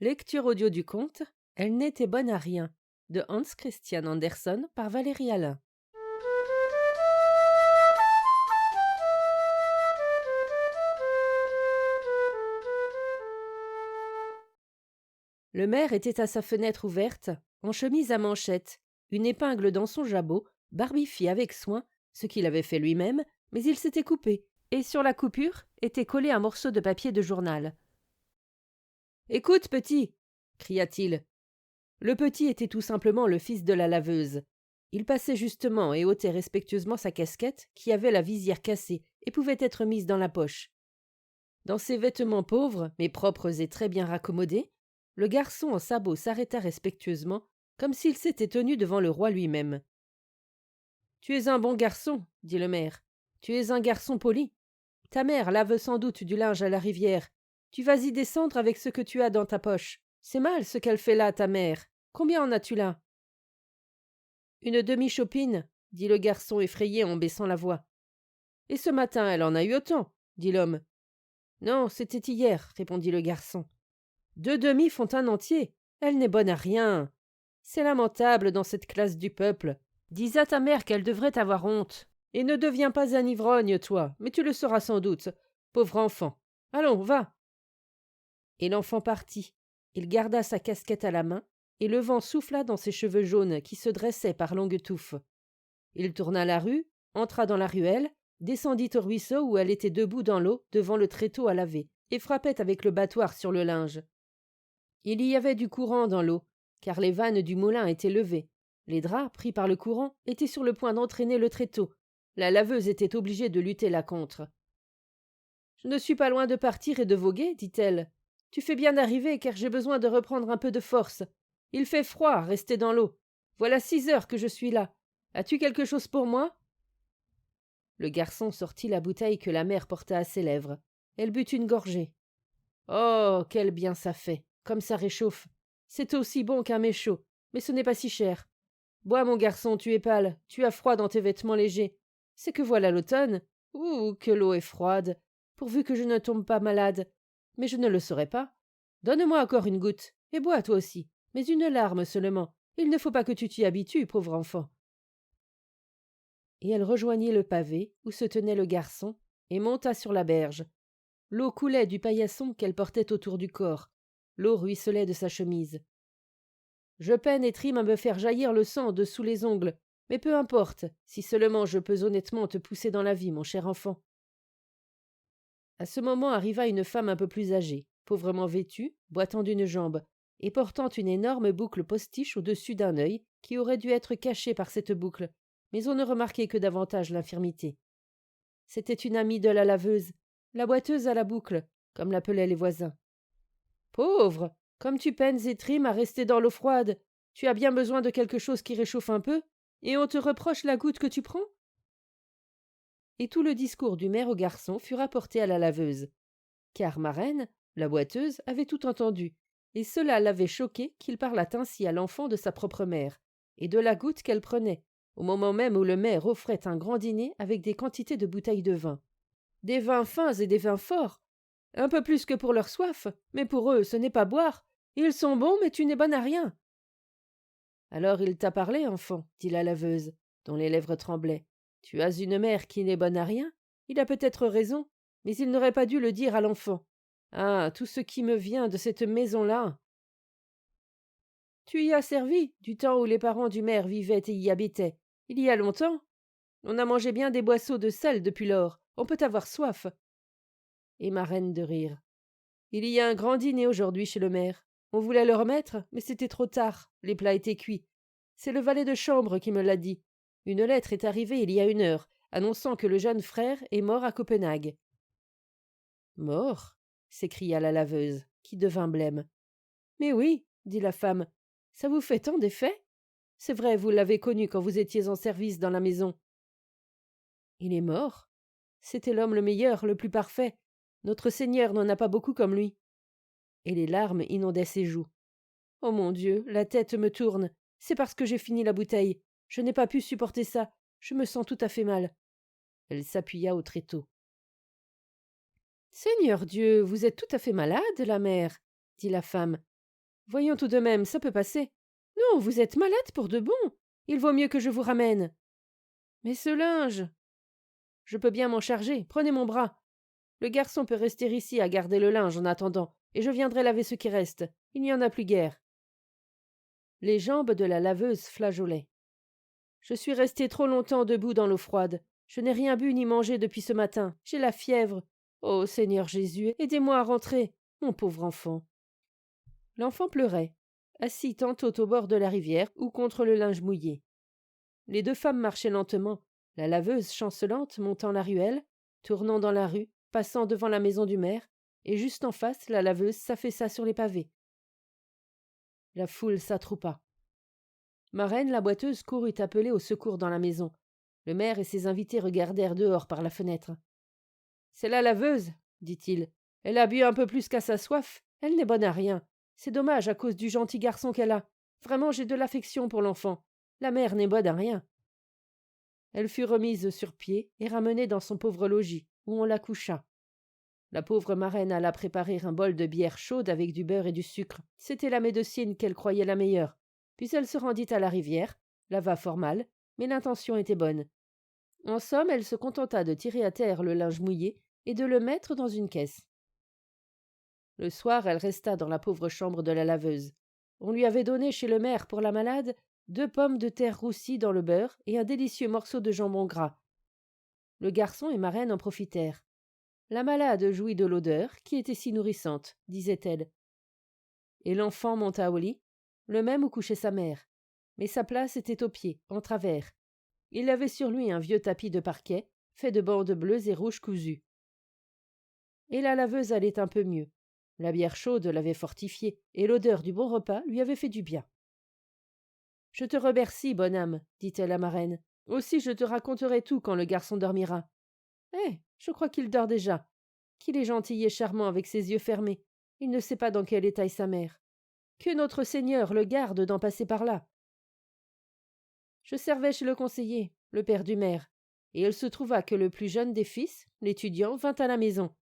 Lecture audio du conte Elle n'était bonne à rien de Hans Christian Andersen par Valérie Alain. Le maire était à sa fenêtre ouverte, en chemise à manchettes, une épingle dans son jabot, barbifié avec soin, ce qu'il avait fait lui-même, mais il s'était coupé, et sur la coupure était collé un morceau de papier de journal. « Écoute, petit !» cria-t-il. Le petit était tout simplement le fils de la laveuse. Il passait justement et ôtait respectueusement sa casquette, qui avait la visière cassée et pouvait être mise dans la poche. Dans ses vêtements pauvres, mais propres et très bien raccommodés, le garçon en sabots s'arrêta respectueusement, comme s'il s'était tenu devant le roi lui-même. « Tu es un bon garçon, dit le maire. Tu es un garçon poli. Ta mère lave sans doute du linge à la rivière. Tu vas y descendre avec ce que tu as dans ta poche. C'est mal ce qu'elle fait là, ta mère. Combien en as-tu là ? » « Une demi-chopine, dit le garçon effrayé en baissant la voix. « Et ce matin, elle en a eu autant, dit l'homme. « Non, c'était hier, répondit le garçon. « 2 demi font un entier. Elle n'est bonne à rien. C'est lamentable dans cette classe du peuple. Dis à ta mère qu'elle devrait avoir honte. Et ne deviens pas un ivrogne, toi, mais tu le seras sans doute. Pauvre enfant. Allons, va. » Et l'enfant partit. Il garda sa casquette à la main, et le vent souffla dans ses cheveux jaunes qui se dressaient par longues touffes. Il tourna la rue, entra dans la ruelle, descendit au ruisseau où elle était debout dans l'eau devant le tréteau à laver, et frappait avec le battoir sur le linge. Il y avait du courant dans l'eau, car les vannes du moulin étaient levées. Les draps, pris par le courant, étaient sur le point d'entraîner le tréteau. La laveuse était obligée de lutter là contre. « Je ne suis pas loin de partir et de voguer, dit-elle. Tu fais bien d'arriver, car j'ai besoin de reprendre un peu de force. Il fait froid, rester dans l'eau. Voilà 6 heures que je suis là. As-tu quelque chose pour moi ?» Le garçon sortit la bouteille que la mère porta à ses lèvres. Elle but une gorgée. « Oh, quel bien ça fait, comme ça réchauffe. C'est aussi bon qu'un mets chaud, mais ce n'est pas si cher. Bois, mon garçon, tu es pâle, tu as froid dans tes vêtements légers. C'est que voilà l'automne. Ouh, que l'eau est froide, pourvu que je ne tombe pas malade. Mais je ne le saurais pas. Donne-moi encore une goutte, et bois toi aussi, mais une larme seulement. Il ne faut pas que tu t'y habitues, pauvre enfant. » Et elle rejoignit le pavé où se tenait le garçon et monta sur la berge. L'eau coulait du paillasson qu'elle portait autour du corps. L'eau ruisselait de sa chemise. « Je peine et trime à me faire jaillir le sang de sous les ongles, mais peu importe, si seulement je peux honnêtement te pousser dans la vie, mon cher enfant. » À ce moment arriva une femme un peu plus âgée, pauvrement vêtue, boitant d'une jambe, et portant une énorme boucle postiche au-dessus d'un œil qui aurait dû être caché par cette boucle, mais on ne remarquait que davantage l'infirmité. C'était une amie de la laveuse, la boiteuse à la boucle, comme l'appelaient les voisins. « Pauvre, comme tu peines et trimes à rester dans l'eau froide, tu as bien besoin de quelque chose qui réchauffe un peu, et on te reproche la goutte que tu prends ?» Et tout le discours du maire au garçon fut rapporté à la laveuse, car Marraine, la boiteuse, avait tout entendu, et cela l'avait choqué qu'il parlât ainsi à l'enfant de sa propre mère, et de la goutte qu'elle prenait, au moment même où le maire offrait un grand dîner avec des quantités de bouteilles de vin. Des vins fins et des vins forts, un peu plus que pour leur soif, mais pour eux ce n'est pas boire. Ils sont bons, mais tu n'es bonne à rien. « Alors il t'a parlé, enfant, dit la laveuse, dont les lèvres tremblaient. Tu as une mère qui n'est bonne à rien. Il a peut-être raison, mais il n'aurait pas dû le dire à l'enfant. Ah, tout ce qui me vient de cette maison-là. Tu y as servi, du temps où les parents du maire vivaient et y habitaient. Il y a longtemps. On a mangé bien des boisseaux de sel depuis lors. On peut avoir soif. » Et Marraine de rire. « Il y a un grand dîner aujourd'hui chez le maire. On voulait le remettre, mais c'était trop tard. Les plats étaient cuits. C'est le valet de chambre qui me l'a dit. Une lettre est arrivée il y a 1 heure, annonçant que le jeune frère est mort à Copenhague. » « Mort ?» s'écria la laveuse, qui devint blême. « Mais oui, dit la femme. Ça vous fait tant d'effet ? C'est vrai, vous l'avez connu quand vous étiez en service dans la maison. » « Il est mort ? C'était l'homme le meilleur, le plus parfait. Notre Seigneur n'en a pas beaucoup comme lui. » Et les larmes inondaient ses joues. « Oh mon Dieu, la tête me tourne. C'est parce que j'ai fini la bouteille. Je n'ai pas pu supporter ça. Je me sens tout à fait mal. » Elle s'appuya au tréteau. « Seigneur Dieu, vous êtes tout à fait malade, la mère, dit la femme. Voyons tout de même, ça peut passer. Non, vous êtes malade pour de bon. Il vaut mieux que je vous ramène. Mais ce linge. Je peux bien m'en charger. Prenez mon bras. Le garçon peut rester ici à garder le linge en attendant, et je viendrai laver ce qui reste. Il n'y en a plus guère. Les jambes de la laveuse flageolaient. Je suis restée trop longtemps debout dans l'eau froide. Je n'ai rien bu ni mangé depuis ce matin. J'ai la fièvre. Oh Seigneur Jésus, aidez-moi à rentrer, mon pauvre enfant. L'enfant pleurait, assis tantôt au bord de la rivière ou contre le linge mouillé. Les deux femmes marchaient lentement, la laveuse chancelante montant la ruelle, tournant dans la rue, passant devant la maison du maire, et juste en face, la laveuse s'affaissa sur les pavés. La foule s'attroupa. Marraine, la boiteuse, courut appeler au secours dans la maison. Le maire et ses invités regardèrent dehors par la fenêtre. « C'est la laveuse, dit-il. Elle a bu un peu plus qu'à sa soif. Elle n'est bonne à rien. C'est dommage à cause du gentil garçon qu'elle a. Vraiment, j'ai de l'affection pour l'enfant. La mère n'est bonne à rien. » Elle fut remise sur pied et ramenée dans son pauvre logis, où on la coucha. La pauvre marraine alla préparer un bol de bière chaude avec du beurre et du sucre. C'était la médecine qu'elle croyait la meilleure. Puis elle se rendit à la rivière, lava fort mal, mais l'intention était bonne. En somme, elle se contenta de tirer à terre le linge mouillé et de le mettre dans une caisse. Le soir, elle resta dans la pauvre chambre de la laveuse. On lui avait donné chez le maire pour la malade 2 pommes de terre roussies dans le beurre et un délicieux morceau de jambon gras. Le garçon et marraine en profitèrent. La malade jouit de l'odeur, qui était si nourrissante, disait-elle. Et l'enfant monta au lit, le même où couchait sa mère. Mais sa place était au pied, en travers. Il avait sur lui un vieux tapis de parquet, fait de bandes bleues et rouges cousues. Et la laveuse allait un peu mieux. La bière chaude l'avait fortifiée, et l'odeur du bon repas lui avait fait du bien. « Je te remercie, bonne âme, dit-elle à marraine. Aussi je te raconterai tout quand le garçon dormira. Je crois qu'il dort déjà. Qu'il est gentil et charmant avec ses yeux fermés. Il ne sait pas dans quel état est sa mère. Que notre Seigneur le garde d'en passer par là. » Je servais chez le conseiller, le père du maire, et il se trouva que le plus jeune des fils, l'étudiant, vint à la maison.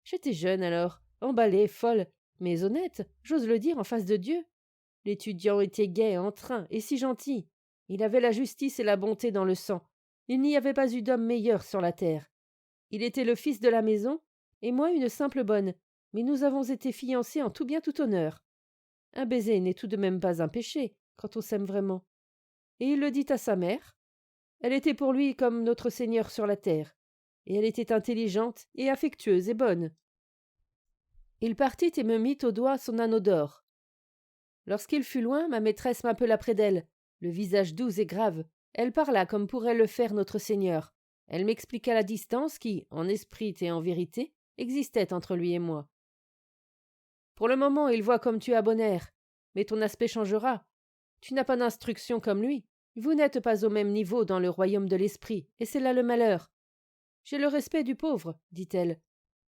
J'étais jeune alors, emballée, folle, mais honnête, j'ose le dire en face de Dieu. L'étudiant était gai, en train, et si gentil. Il avait la justice et la bonté dans le sang. Il n'y avait pas eu d'homme meilleur sur la terre. Il était le fils de la maison, et moi une simple bonne, mais nous avons été fiancés en tout bien tout honneur. Un baiser n'est tout de même pas un péché, quand on s'aime vraiment. Et il le dit à sa mère. Elle était pour lui comme notre Seigneur sur la terre, et elle était intelligente et affectueuse et bonne. Il partit et me mit au doigt son anneau d'or. Lorsqu'il fut loin, ma maîtresse m'appela près d'elle, le visage doux et grave. Elle parla comme pourrait le faire notre Seigneur. Elle m'expliqua la distance qui, en esprit et en vérité, existait entre lui et moi. Pour le moment, il voit comme tu as bon air, mais ton aspect changera. Tu n'as pas d'instruction comme lui. Vous n'êtes pas au même niveau dans le royaume de l'esprit, et c'est là le malheur. J'ai le respect du pauvre, dit-elle.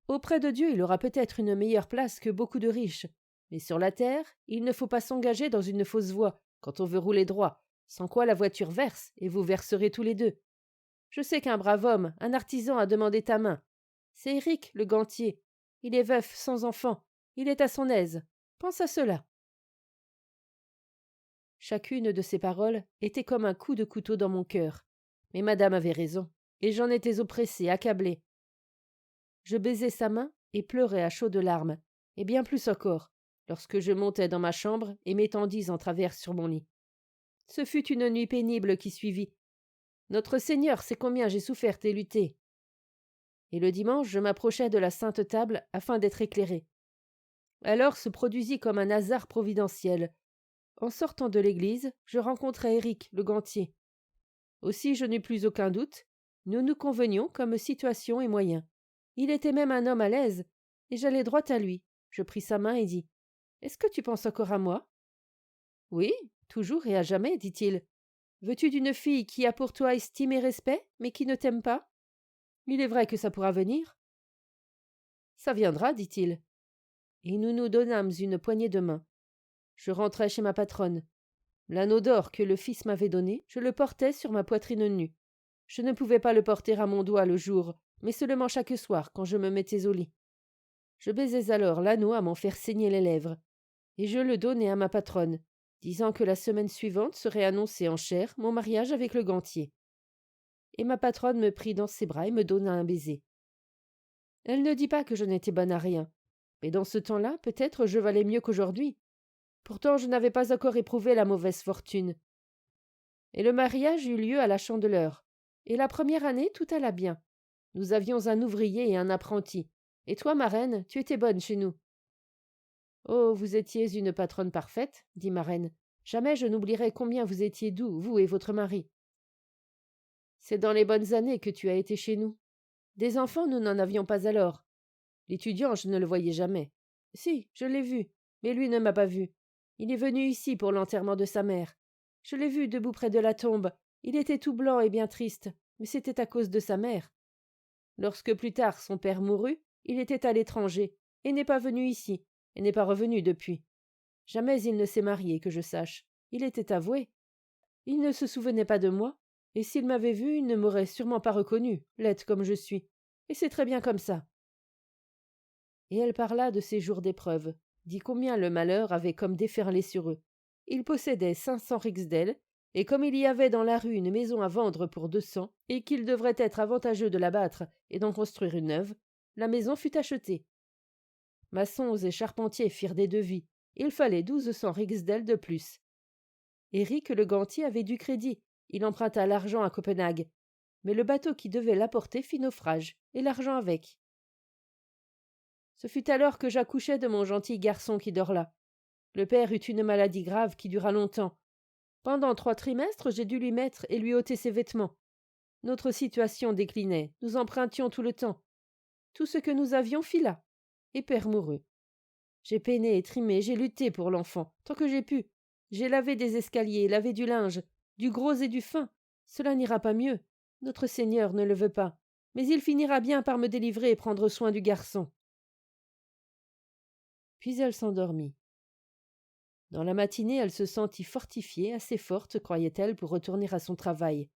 Auprès de Dieu, il aura peut-être une meilleure place que beaucoup de riches. Mais sur la terre, il ne faut pas s'engager dans une fausse voie, quand on veut rouler droit, sans quoi la voiture verse, et vous verserez tous les deux. Je sais qu'un brave homme, un artisan, a demandé ta main. C'est Éric, le gantier. Il est veuf, sans enfant. Il est à son aise. Pense à cela. Chacune de ces paroles était comme un coup de couteau dans mon cœur. Mais madame avait raison, et j'en étais oppressée, accablée. Je baisai sa main et pleurai à chaudes larmes, et bien plus encore, lorsque je montai dans ma chambre et m'étendis en travers sur mon lit. Ce fut une nuit pénible qui suivit. Notre Seigneur sait combien j'ai souffert et lutté. Et le dimanche, je m'approchai de la sainte table afin d'être éclairée. Alors se produisit comme un hasard providentiel. En sortant de l'église, je rencontrai Éric, le gantier. Aussi je n'eus plus aucun doute. Nous nous convenions comme situation et moyens. Il était même un homme à l'aise, et j'allai droit à lui. Je pris sa main et dis « Est-ce que tu penses encore à moi ?»« Oui, toujours et à jamais, dit-il. Veux-tu d'une fille qui a pour toi estime et respect, mais qui ne t'aime pas ? Il est vrai que ça pourra venir. »« Ça viendra, dit-il. » Et nous nous donnâmes une poignée de main. Je rentrai chez ma patronne. L'anneau d'or que le fils m'avait donné, je le portais sur ma poitrine nue. Je ne pouvais pas le porter à mon doigt le jour, mais seulement chaque soir quand je me mettais au lit. Je baisais alors l'anneau à m'en faire saigner les lèvres. et je le donnai à ma patronne, disant que la semaine suivante serait annoncé en chair mon mariage avec le gantier. Et ma patronne me prit dans ses bras et me donna un baiser. Elle ne dit pas que je n'étais bonne à rien, mais dans ce temps-là, peut-être je valais mieux qu'aujourd'hui. Pourtant, je n'avais pas encore éprouvé la mauvaise fortune. Et le mariage eut lieu à la Chandeleur, et la première année tout alla bien. Nous avions un ouvrier et un apprenti, et toi, ma reine, tu étais bonne chez nous. Oh, vous étiez une patronne parfaite, dit ma reine. Jamais je n'oublierai combien vous étiez doux, vous et votre mari. C'est dans les bonnes années que tu as été chez nous. Des enfants, nous n'en avions pas alors. L'étudiant, je ne le voyais jamais. Si, je l'ai vu, mais lui ne m'a pas vu. Il est venu ici pour l'enterrement de sa mère. Je l'ai vu debout près de la tombe. Il était tout blanc et bien triste, mais c'était à cause de sa mère. Lorsque plus tard son père mourut, il était à l'étranger, et n'est pas venu ici, et n'est pas revenu depuis. Jamais il ne s'est marié, que je sache. Il était avoué. Il ne se souvenait pas de moi, et s'il m'avait vu, il ne m'aurait sûrement pas reconnu, laide comme je suis. Et c'est très bien comme ça. Et elle parla de ses jours d'épreuve, dit combien le malheur avait comme déferlé sur eux. Ils possédaient 500 rixdales, et comme il y avait dans la rue une maison à vendre pour 200, et qu'il devrait être avantageux de la battre et d'en construire une neuve, la maison fut achetée. Maçons et charpentiers firent des devis. Il fallait 1200 rixdales de plus. Éric le gantier avait du crédit. Il emprunta l'argent à Copenhague. Mais le bateau qui devait l'apporter fit naufrage, et l'argent avec. Ce fut alors que j'accouchai de mon gentil garçon qui dort là. Le père eut une maladie grave qui dura longtemps. Pendant 3 trimestres, j'ai dû lui mettre et lui ôter ses vêtements. Notre situation déclinait, nous empruntions tout le temps. Tout ce que nous avions fila, et père mourut. J'ai peiné et trimé, j'ai lutté pour l'enfant, tant que j'ai pu. J'ai lavé des escaliers, lavé du linge, du gros et du fin. Cela n'ira pas mieux. Notre Seigneur ne le veut pas. Mais il finira bien par me délivrer et prendre soin du garçon. Puis elle s'endormit. Dans la matinée, elle se sentit fortifiée, assez forte, croyait-elle, pour retourner à son travail.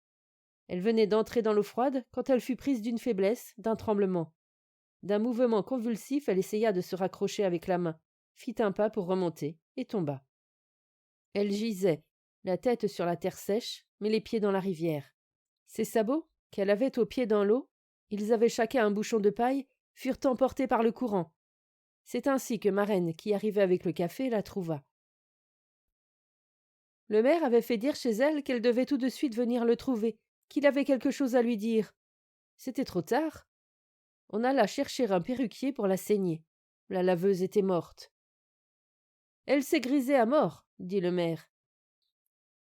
Elle venait d'entrer dans l'eau froide quand elle fut prise d'une faiblesse, d'un tremblement. D'un mouvement convulsif, elle essaya de se raccrocher avec la main, fit un pas pour remonter, et tomba. Elle gisait, la tête sur la terre sèche, mais les pieds dans la rivière. Ses sabots, qu'elle avait aux pieds dans l'eau, ils avaient chacun un bouchon de paille, furent emportés par le courant. C'est ainsi que ma reine, qui arrivait avec le café, la trouva. Le maire avait fait dire chez elle qu'elle devait tout de suite venir le trouver, qu'il avait quelque chose à lui dire. C'était trop tard. On alla chercher un perruquier pour la saigner. La laveuse était morte. Elle s'est grisée à mort, dit le maire.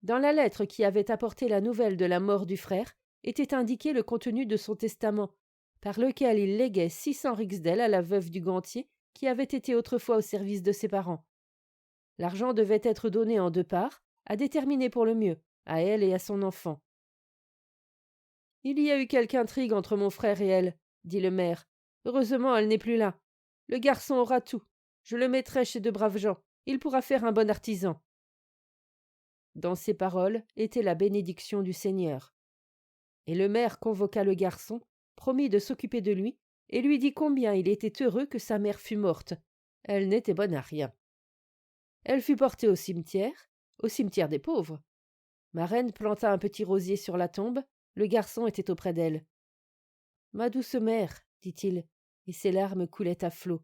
Dans la lettre qui avait apporté la nouvelle de la mort du frère était indiqué le contenu de son testament, par lequel il léguait 600 rixdales à la veuve du gantier qui avait été autrefois au service de ses parents. L'argent devait être donné en 2 parts, à déterminer pour le mieux, à elle et à son enfant. Il y a eu quelque intrigue entre mon frère et elle, dit le maire. Heureusement, elle n'est plus là. Le garçon aura tout. Je le mettrai chez de braves gens. Il pourra faire un bon artisan. Dans ces paroles était la bénédiction du Seigneur. Et le maire convoqua le garçon, promit de s'occuper de lui, et lui dit combien il était heureux que sa mère fût morte. Elle n'était bonne à rien. Elle fut portée au cimetière des pauvres. Ma reine planta un petit rosier sur la tombe, le garçon était auprès d'elle. « Ma douce mère, dit-il, et ses larmes coulaient à flots.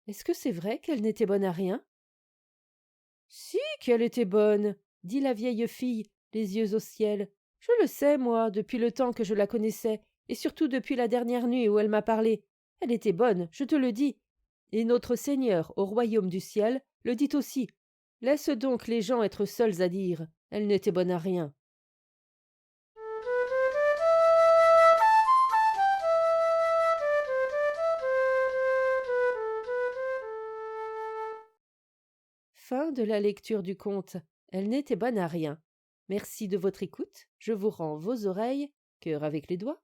Est-ce que c'est vrai qu'elle n'était bonne à rien? Si qu'elle était bonne, dit la vieille fille, les yeux au ciel. Je le sais, moi, depuis le temps que je la connaissais, et surtout depuis la dernière nuit où elle m'a parlé. Elle était bonne, je te le dis. Et notre Seigneur, au royaume du ciel, le dit aussi. Laisse donc les gens être seuls à dire. Elle n'était bonne à rien. Fin de la lecture du conte. Elle n'était bonne à rien. Merci de votre écoute. Je vous rends vos oreilles, cœur avec les doigts,